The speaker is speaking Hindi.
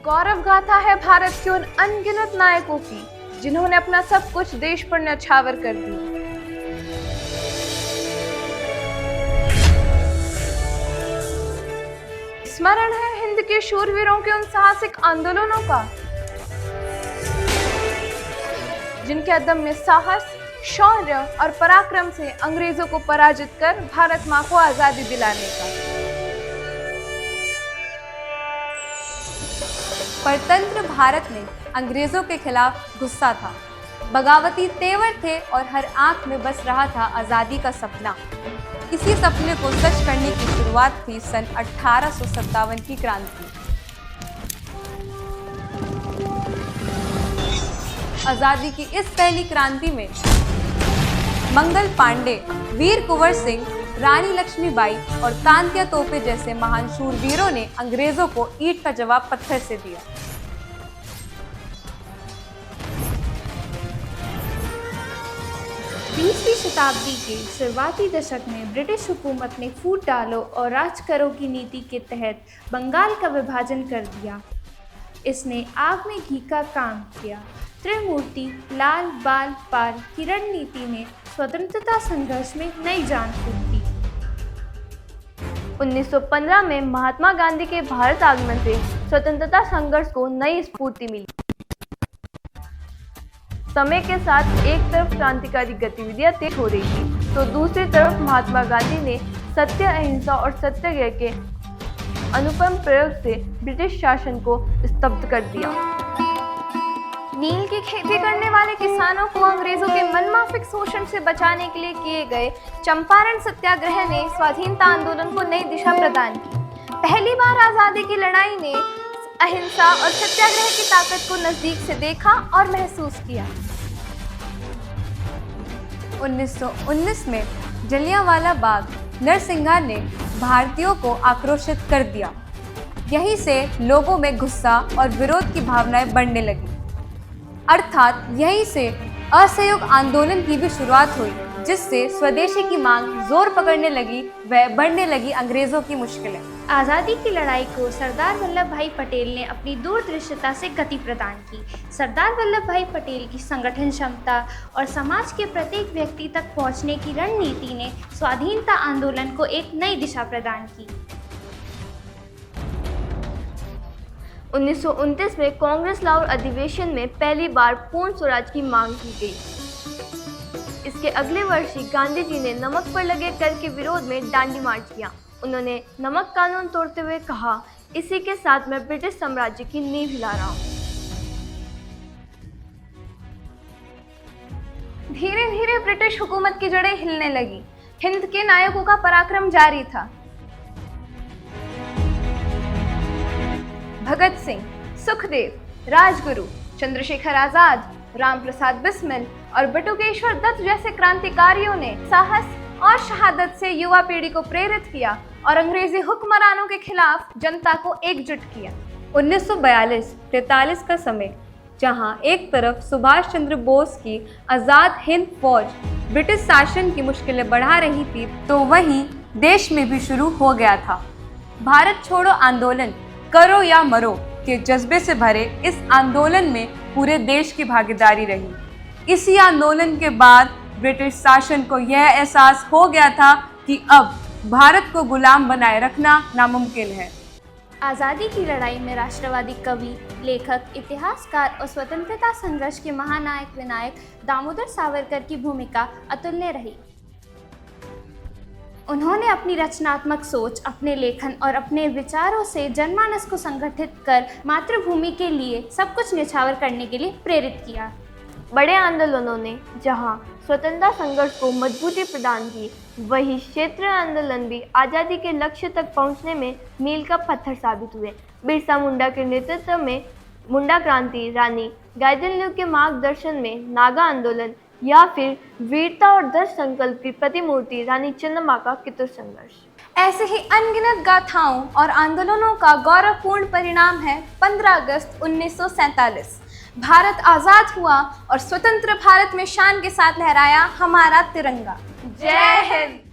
गौरव गाथा है भारत के उन अनगिनत नायकों की जिन्होंने अपना सब कुछ देश पर न्यौछावर कर दिया। स्मरण है हिंद के शूरवीरों के उन साहसिक आंदोलनों का जिनके अदम्य साहस, शौर्य और पराक्रम से अंग्रेजों को पराजित कर भारत मां को आजादी दिलाने का। परतंत्र भारत में अंग्रेजों के खिलाफ गुस्सा था, बगावती तेवर थे और हर आंख में बस रहा था आजादी का सपना। इसी सपने को सच करने की शुरुआत थी सन 1857 की क्रांति। आजादी की इस पहली क्रांति में मंगल पांडे, वीर कुंवर सिंह, रानी लक्ष्मीबाई और तांत्या तोपे जैसे महान शूरवीरों ने अंग्रेजों को ईंट का जवाब पत्थर से दिया। बीसवीं शताब्दी के शुरुआती दशक में ब्रिटिश हुकूमत ने फूट डालो और राज करो की नीति के तहत बंगाल का विभाजन कर दिया। इसने आग में घी का काम किया। त्रिमूर्ति, लाल, बाल, पाल की रणनीति ने स्वतंत्रता संघर्ष में नई जान फूंक दी। 1915 में महात्मा गांधी के भारत आगमन से स्वतंत्रता संघर्ष को नई स्फूर्ति मिली। समय के साथ एक तरफ क्रांतिकारी गतिविधियां तेज हो रही थी तो दूसरी तरफ महात्मा गांधी ने सत्य, अहिंसा और सत्याग्रह के अनुपम प्रयोग से ब्रिटिश शासन को स्तब्ध कर दिया। नील की खेती करने वाले किसानों को अंग्रेजों के मनमाफिक शोषण से बचाने के लिए किए गए चंपारण सत्याग्रह ने स्वाधीनता आंदोलन को नई दिशा प्रदान की। पहली बार आजादी की लड़ाई ने अहिंसा और सत्याग्रह की ताकत को नजदीक से देखा और महसूस किया। 1919 में जलियांवाला बाग नरसिंहा ने भारतीयों को आक्रोशित कर दिया। यहीं से लोगों में गुस्सा और विरोध की भावनाएं बढ़ने लगी। अर्थात यहीं से असहयोग आंदोलन की भी शुरुआत हुई, जिससे स्वदेशी की मांग जोर पकड़ने लगी व बढ़ने लगी अंग्रेजों की मुश्किलें। आज़ादी की लड़ाई को सरदार वल्लभ भाई पटेल ने अपनी दूरदृष्टता से गति प्रदान की। सरदार वल्लभ भाई पटेल की संगठन क्षमता और समाज के प्रत्येक व्यक्ति तक पहुंचने की रणनीति ने स्वाधीनता आंदोलन को एक नई दिशा प्रदान की। 1929 में कांग्रेस लाहौर अधिवेशन में पहली बार पूर्ण स्वराज की मांग की गई। इसके अगले वर्ष ही गांधी जी ने नमक पर लगे कर के विरोध में डांडी मार्च किया। उन्होंने नमक कानून तोड़ते हुए कहा, इसी के साथ मैं ब्रिटिश साम्राज्य की नींव हिला रहा हूं। धीरे धीरे ब्रिटिश हुकूमत की जड़ें हिलने लगी। हिंद के नायकों का पराक्रम जारी था। भगत सिंह, सुखदेव, राजगुरु, चंद्रशेखर आजाद, रामप्रसाद बिस्मिल और बटुकेश्वर दत्त जैसे क्रांतिकारियों ने साहस और शहादत से युवा पीढ़ी को प्रेरित किया और अंग्रेजी हुक्मरानों के खिलाफ जनता को एकजुट किया। 1942-43 का समय, जहां एक तरफ सुभाष चंद्र बोस की आज़ाद हिंद फौज ब्रिटिश शासन की मुश्किलें बढ़ा रही थी, तो वहीं देश में भी शुरू हो गया था भारत छोड़ो आंदोलन। करो या मरो के जज्बे से भरे इस आंदोलन में पूरे देश की भागीदारी रही। इसी आंदोलन के बाद ब्रिटिश शासन को यह एहसास हो गया था कि अब भारत को गुलाम बनाए रखना नामुमकिन है। आज़ादी की लड़ाई में राष्ट्रवादी कवि, लेखक, इतिहासकार और स्वतंत्रता संघर्ष के महानायक विनायक दामोदर सावरकर की भूमिका अतुलनीय रही। उन्होंने अपनी रचनात्मक सोच, अपने लेखन और अपने विचारों से जनमानस को संगठित कर मातृभूमि के लिए सब कुछ न्यौछावर करने के लिए प्रेरित किया। बड़े आंदोलनों ने जहां स्वतंत्रता संघर्ष को मजबूती प्रदान की, वही क्षेत्रीय आंदोलन भी आज़ादी के लक्ष्य तक पहुंचने में मील का पत्थर साबित हुए। बिरसा मुंडा के नेतृत्व में मुंडा क्रांति, रानी गाइदिन्यू के मार्गदर्शन में नागा आंदोलन या फिर वीरता और दृढ़ संकल्प की प्रतिमूर्ति रानी चन्नम्मा का कितुर संघर्ष। ऐसे ही अनगिनत गाथाओं और आंदोलनों का गौरवपूर्ण परिणाम है 15 अगस्त 1947। भारत आजाद हुआ और स्वतंत्र भारत में शान के साथ लहराया हमारा तिरंगा। जय हिंद।